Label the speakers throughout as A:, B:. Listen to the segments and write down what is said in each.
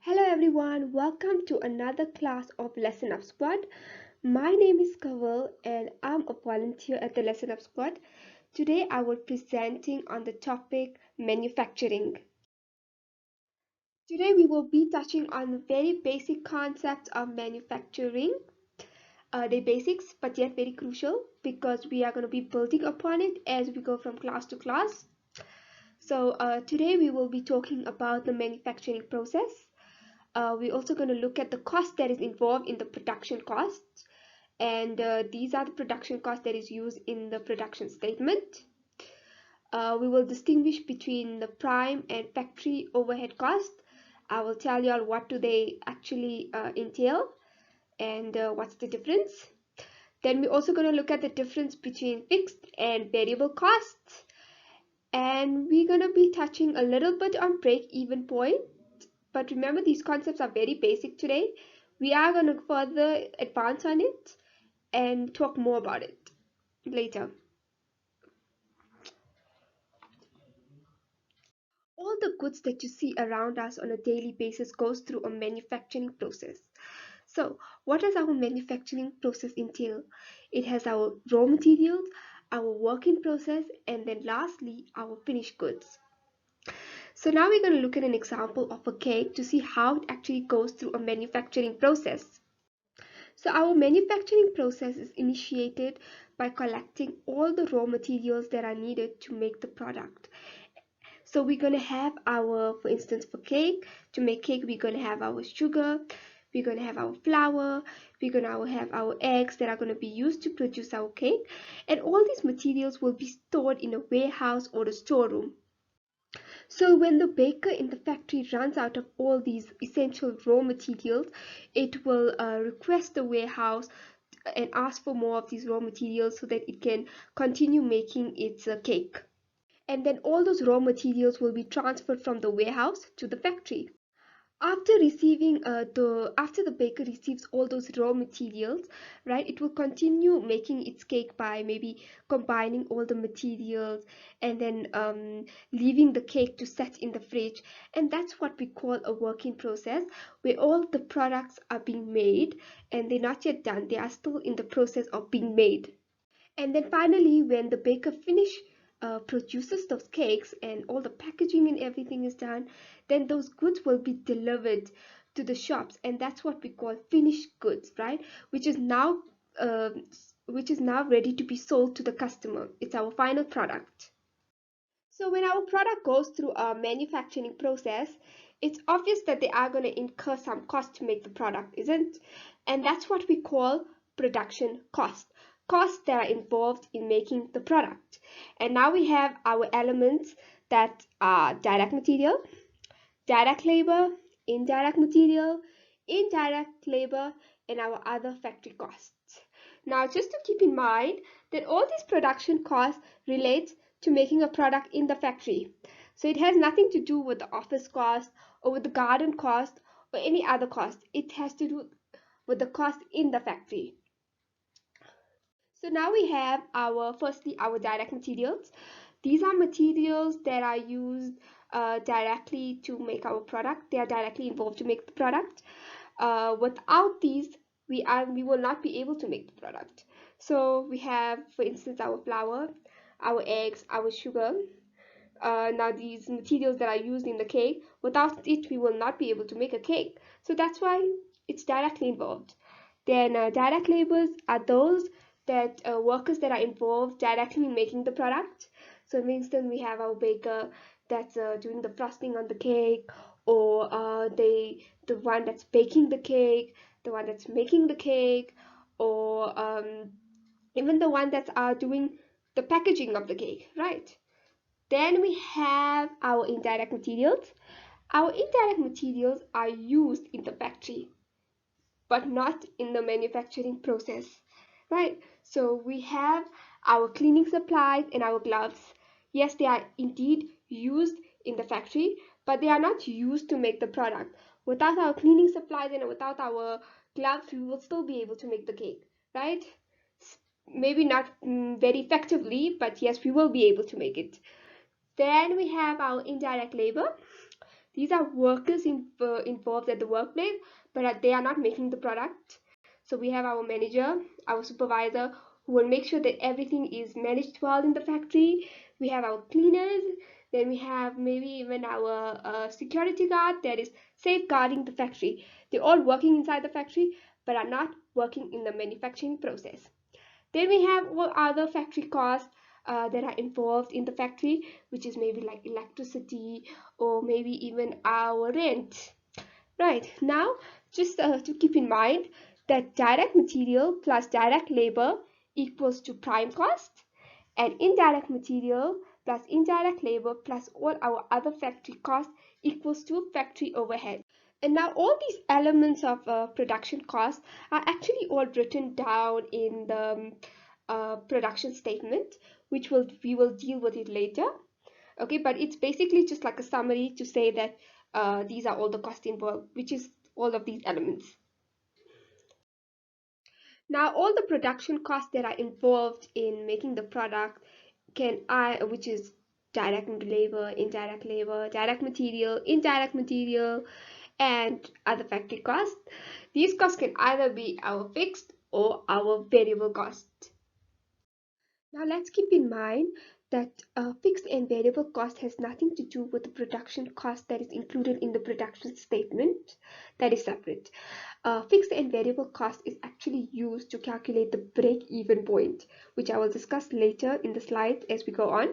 A: Hello everyone, welcome to another class of Lesson Up Squad. My name is Kaval and I'm a volunteer at the Lesson Up Squad. Today I will be presenting on the topic manufacturing. Today we will be touching on the very basic concepts of manufacturing. The basics but yet very crucial because we are going to be building upon it as we go from class to class. So today we will be talking about the manufacturing process. We're also going to look at the cost that is involved in the production costs, and these are the production costs that is used in the production statement. We will distinguish between the prime and factory overhead cost. I will tell you all what do they actually entail and what's the difference. Then we're also going to look at the difference between fixed and variable costs, and we're going to be touching a little bit on break-even point. But remember, these concepts are very basic today. We are going to further advance on it and talk more about it later. All the goods that you see around us on a daily basis goes through a manufacturing process. So, what does our manufacturing process entail? It has our raw materials, our working process, and then lastly, our finished goods. So now we're going to look at an example of a cake to see how it actually goes through a manufacturing process. So our manufacturing process is initiated by collecting all the raw materials that are needed to make the product. So we're going to have for instance, for cake, to make cake, we're going to have our sugar, we're going to have our flour, we're going to have our eggs that are going to be used to produce our cake. And all these materials will be stored in a warehouse or a storeroom. So when the baker in the factory runs out of all these essential raw materials, it will request the warehouse and ask for more of these raw materials so that it can continue making its cake. And then all those raw materials will be transferred from the warehouse to the factory. After the baker receives all those raw materials, right, it will continue making its cake by maybe combining all the materials and then leaving the cake to set in the fridge. And that's what we call a working process, where all the products are being made and they're not yet done, they are still in the process of being made. And then finally, when the baker produces those cakes and all the packaging and everything is done, then those goods will be delivered to the shops, and that's what we call finished goods, right? Uh, which is now ready to be sold to the customer. It's our final product. So when our product goes through a manufacturing process, it's obvious that they are going to incur some cost to make the product, isn't? And that's what we call production cost. Costs that are involved in making the product. And now we have our elements that are direct material, direct labor, indirect material, indirect labor, and our other factory costs. Now, just to keep in mind that all these production costs relate to making a product in the factory. So it has nothing to do with the office cost or with the garden cost or any other cost. It has to do with the cost in the factory. So now we have firstly our direct materials. These are materials that are used directly to make our product. They are directly involved to make the product. Without these, we will not be able to make the product. So we have, for instance, our flour, our eggs, our sugar. Now these materials that are used in the cake, without it, we will not be able to make a cake. So that's why it's directly involved. Then direct labors are those that workers that are involved directly in making the product. So for instance, we have our baker that's doing the frosting on the cake, or the one that's baking the cake, the one that's making the cake, or even the one that's doing the packaging of the cake, right? Then we have our indirect materials. Our indirect materials are used in the factory, but not in the manufacturing process, right? So we have our cleaning supplies and our gloves. Yes, they are indeed used in the factory, but they are not used to make the product. Without our cleaning supplies and without our gloves, we will still be able to make the cake, right? Maybe not very effectively, but yes, we will be able to make it. Then we have our indirect labor. These are workers involved at the workplace, but they are not making the product. So we have our manager, our supervisor, who will make sure that everything is managed well in the factory. We have our cleaners, then we have maybe even our security guard that is safeguarding the factory. They're all working inside the factory, but are not working in the manufacturing process. Then we have all other factory costs that are involved in the factory, which is maybe like electricity or maybe even our rent. Right, now just to keep in mind that direct material plus direct labor equals to prime cost, and indirect material plus indirect labor plus all our other factory costs equals to factory overhead. And now all these elements of production cost are actually all written down in the production statement, which we will deal with it later. Okay, but it's basically just like a summary to say that these are all the costs involved, which is all of these elements. Now all the production costs that are involved in making the product which is direct labor, direct material, indirect material, and other factory costs. These costs can either be our fixed or our variable cost. Now let's keep in mind that fixed and variable cost has nothing to do with the production cost that is included in the production statement. That is separate. Fixed and variable cost is actually used to calculate the break-even point, which I will discuss later in the slides as we go on.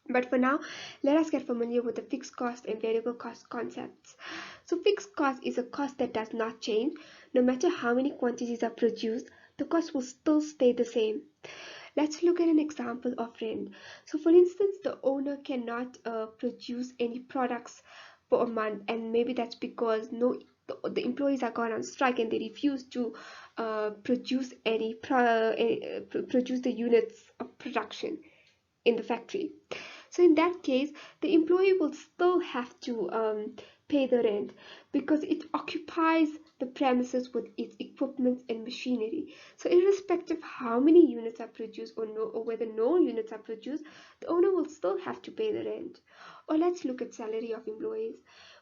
A: But for now, let us get familiar with the fixed cost and variable cost concepts. So fixed cost is a cost that does not change. No matter how many quantities are produced, the cost will still stay the same. Let's look at an example of rent. So for instance, the owner cannot produce any products for a month, and maybe that's because the employees are gone on strike and they refuse to produce produce the units of production in the factory. So in that case, the employee will still have to pay the rent because it occupies the premises with its equipment and machinery. So irrespective of how many units are produced or whether no units are produced, the owner will still have to pay the rent. Or let's look at salary of employees.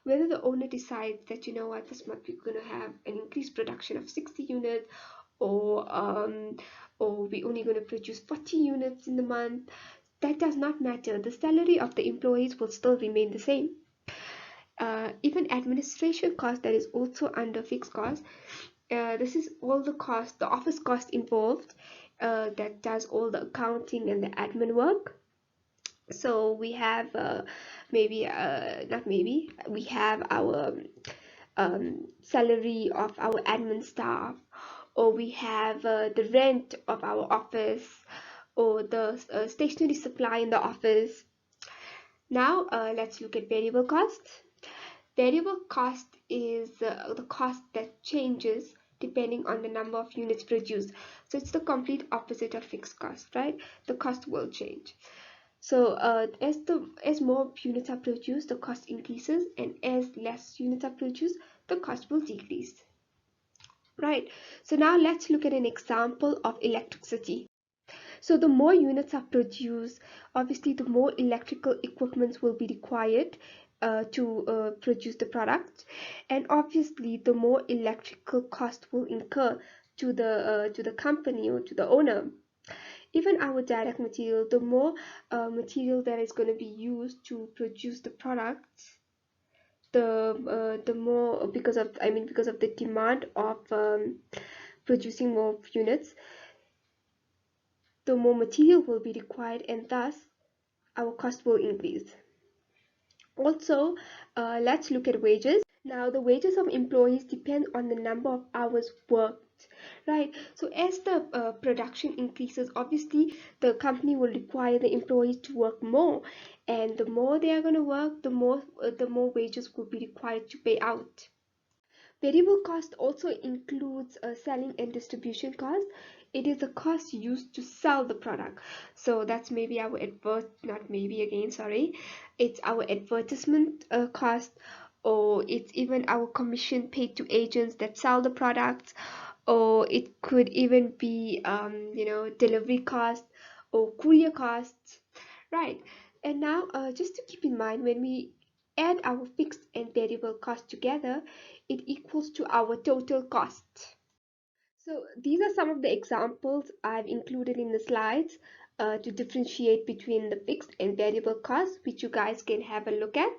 A: Whether the owner decides that, you know what, this month we're going to have an increased production of 60 units, or we're only going to produce 40 units in the month, that does not matter. The salary of the employees will still remain the same. Even administration cost that is also under fixed cost. This is all the cost, the office cost involved that does all the accounting and the admin work. So we have not maybe, we have our salary of our admin staff, or we have the rent of our office, or the stationery supply in the office. Now let's look at variable cost. Variable cost is the cost that changes depending on the number of units produced. So it's the complete opposite of fixed cost, right? The cost will change. So as more units are produced, the cost increases, and as less units are produced, the cost will decrease. Right. So now let's look at an example of electricity. So the more units are produced, obviously the more electrical equipment will be required to produce the product, and obviously the more electrical cost will incur to the company or to the owner. Even our direct material, the more material that is going to be used to produce the product, the more, because of the demand of producing more units, the more material will be required, and thus our cost will increase. Also, let's look at wages. Now, the wages of employees depend on the number of hours worked, right? So as the production increases, obviously the company will require the employees to work more, and the more they are going to work, the more wages will be required to pay out. Variable cost also includes selling and distribution cost. It is the cost used to sell the product. So that's maybe our not maybe again, sorry. It's our advertisement cost, or it's even our commission paid to agents that sell the products, or it could even be, delivery cost or courier costs, right? And now, just to keep in mind, when we add our fixed and variable cost together, it equals to our total cost. So these are some of the examples I've included in the slides to differentiate between the fixed and variable costs, which you guys can have a look at.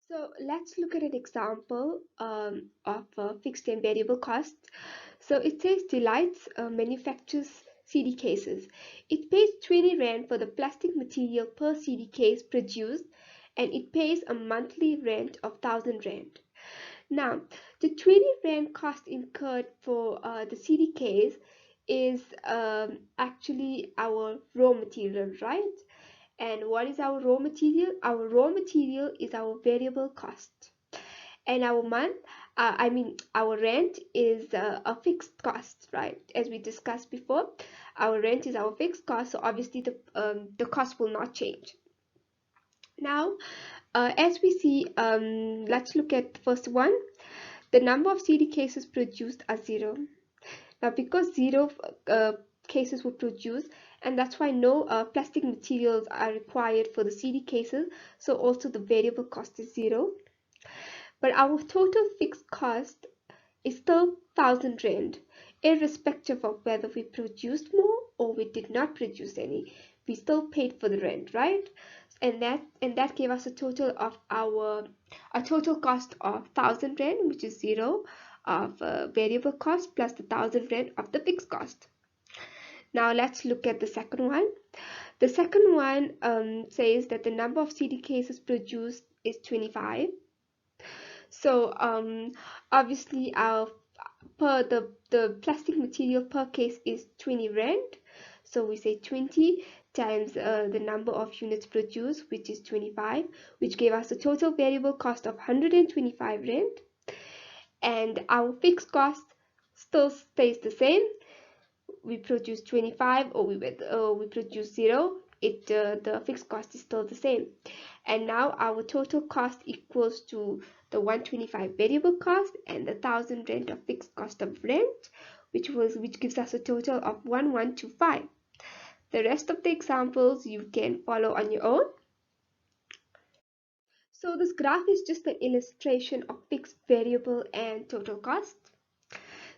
A: So let's look at an example of fixed and variable costs. So it says Delights manufactures CD cases. It pays 20 Rand for the plastic material per CD case produced, and it pays a monthly rent of 1000 Rand. Now, the 20 Rand cost incurred for the CD case is actually our raw material, right? And what is our raw material? Our raw material is our variable cost. And our rent is a fixed cost, right? As we discussed before, our rent is our fixed cost, so obviously the cost will not change. Now, as we see, let's look at the first one. The number of CD cases produced are 0. Now, because 0 cases were produced, and that's why no plastic materials are required for the CD cases, so also the variable cost is 0. But our total fixed cost is still 1000 Rand, irrespective of whether we produced more or we did not produce any. We still paid for the rent, right? And that gave us a total cost of 1000 Rand, which is 0 of variable cost plus the 1000 Rand of the fixed cost. Now let's look at the second one. The second one says that the number of CD cases produced is 25. So obviously the plastic material per case is 20 Rand. So we say 20 times the number of units produced, which is 25, which gave us a total variable cost of 125 Rand. And our fixed cost still stays the same. We produce 25 or we produce 0, the fixed cost is still the same. And now our total cost equals to the 125 variable cost and the 1000 Rand of fixed cost of rent, which gives us a total of 1125. The rest of the examples you can follow on your own. So this graph is just an illustration of fixed, variable, and total cost.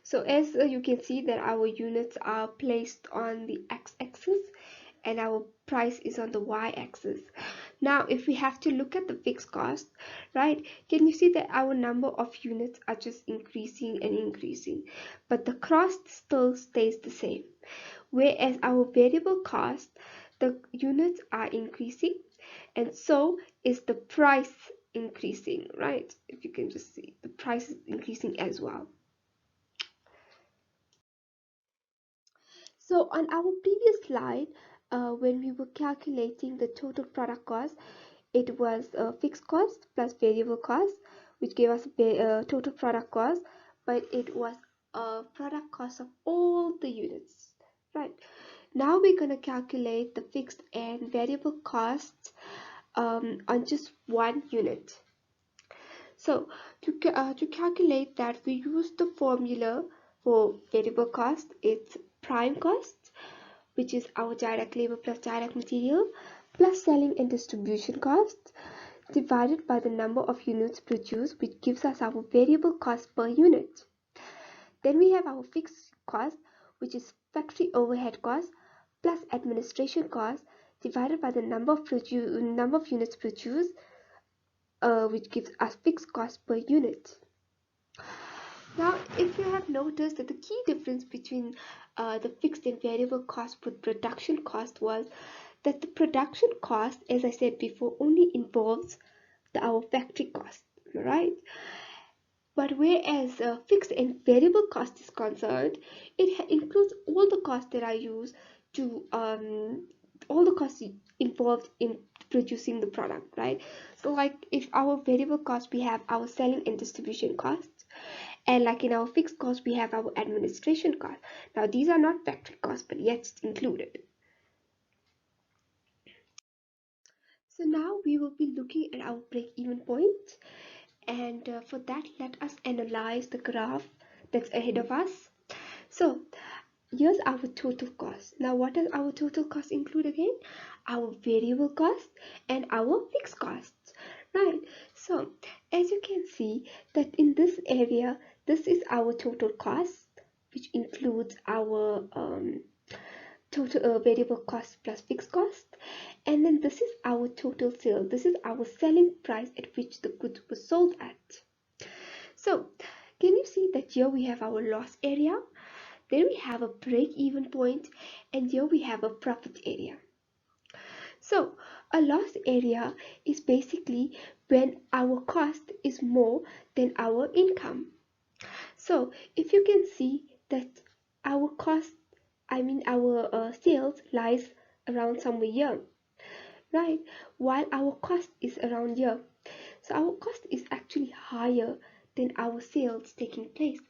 A: So as you can see that our units are placed on the x-axis and our price is on the y-axis. Now if we have to look at the fixed cost, right, can you see that our number of units are just increasing and increasing, but the cost still stays the same. Whereas our variable cost, the units are increasing and so is the price increasing, right? If you can just see, the price is increasing as well. So on our previous slide, when we were calculating the total product cost, it was fixed cost plus variable cost, which gave us total product cost, but it was a product cost of all the units, right? Now we're going to calculate the fixed and variable costs on just one unit. So to calculate that, we use the formula for variable cost. It's prime cost, which is our direct labor plus direct material, plus selling and distribution costs, divided by the number of units produced, which gives us our variable cost per unit. Then we have our fixed cost, which is factory overhead cost, plus administration cost, divided by the number of units produced, which gives us fixed cost per unit. Now, if you have noticed that the key difference between the fixed and variable cost with production cost was that the production cost, as I said before, only involves our factory cost, right? But whereas fixed and variable cost is concerned, it includes all the costs that I use to all the costs involved in producing the product, right? So like if our variable cost, we have our selling and distribution costs, and like in our fixed cost we have our administration cost. Now these are not factory costs, but yet it's included. So now we will be looking at our break-even point, and for that let us analyze the graph that's ahead of us. So here's our total cost. Now what does our total cost include again? Our variable cost and our fixed costs. right? So as you can see that in this area, this is our total cost, which includes our total variable cost plus fixed cost, and then this is our total sale. This is our selling price at which the goods were sold at. So can you see that here we have our loss area, then we have a break even point, and here we have a profit area. So a loss area is basically when our cost is more than our income. So if you can see that our cost, our sales lies around somewhere here, right? While our cost is around here. So our cost is actually higher than our sales taking place,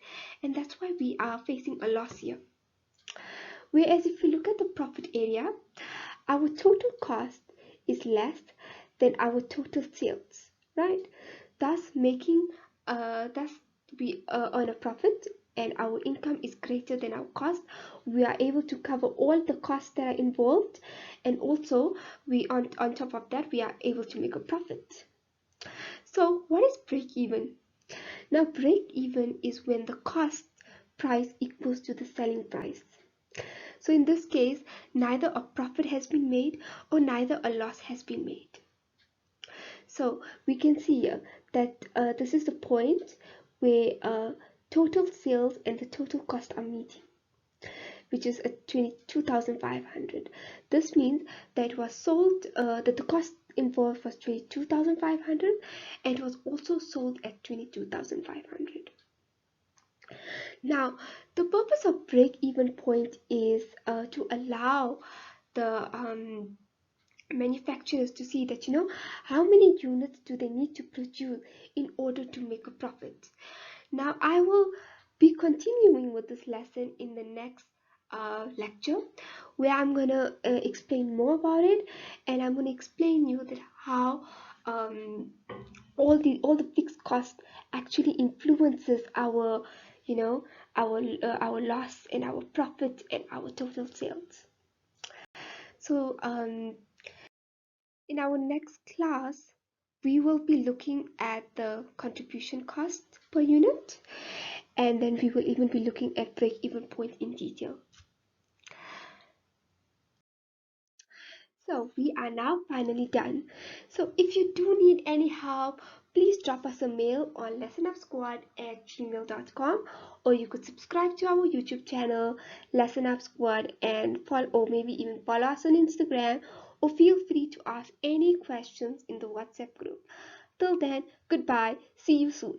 A: and that's why we are facing a loss here. Whereas if you look at the profit area, our total cost is less than our total sales, right? Thus making thus we earn a profit and our income is greater than our cost. We are able to cover all the costs that are involved, and also we on top of that we are able to make a profit. So what is break even? Now break even is when the cost price equals to the selling price. So in this case, neither a profit has been made or neither a loss has been made. So we can see here that this is the point where total sales and the total cost are meeting, which is at 22,500. This means that it was sold, that the cost involved was 22,500 and it was also sold at 22,500. Now, the purpose of break-even point is to allow the manufacturers to see that, how many units do they need to produce in order to make a profit. Now, I will be continuing with this lesson in the next lecture, where I'm going to explain more about it, and I'm going to explain you that how all the fixed cost actually influences our our loss and our profit and our total sales. So in our next class we will be looking at the contribution cost per unit, and then we will even be looking at break even point in detail. So we are now finally done. So if you do need any help, please drop us a mail on lessonupsquad@gmail.com, or you could subscribe to our YouTube channel, Lesson Up Squad, and follow, or maybe even follow us on Instagram, or feel free to ask any questions in the WhatsApp group. Till then, goodbye. See you soon.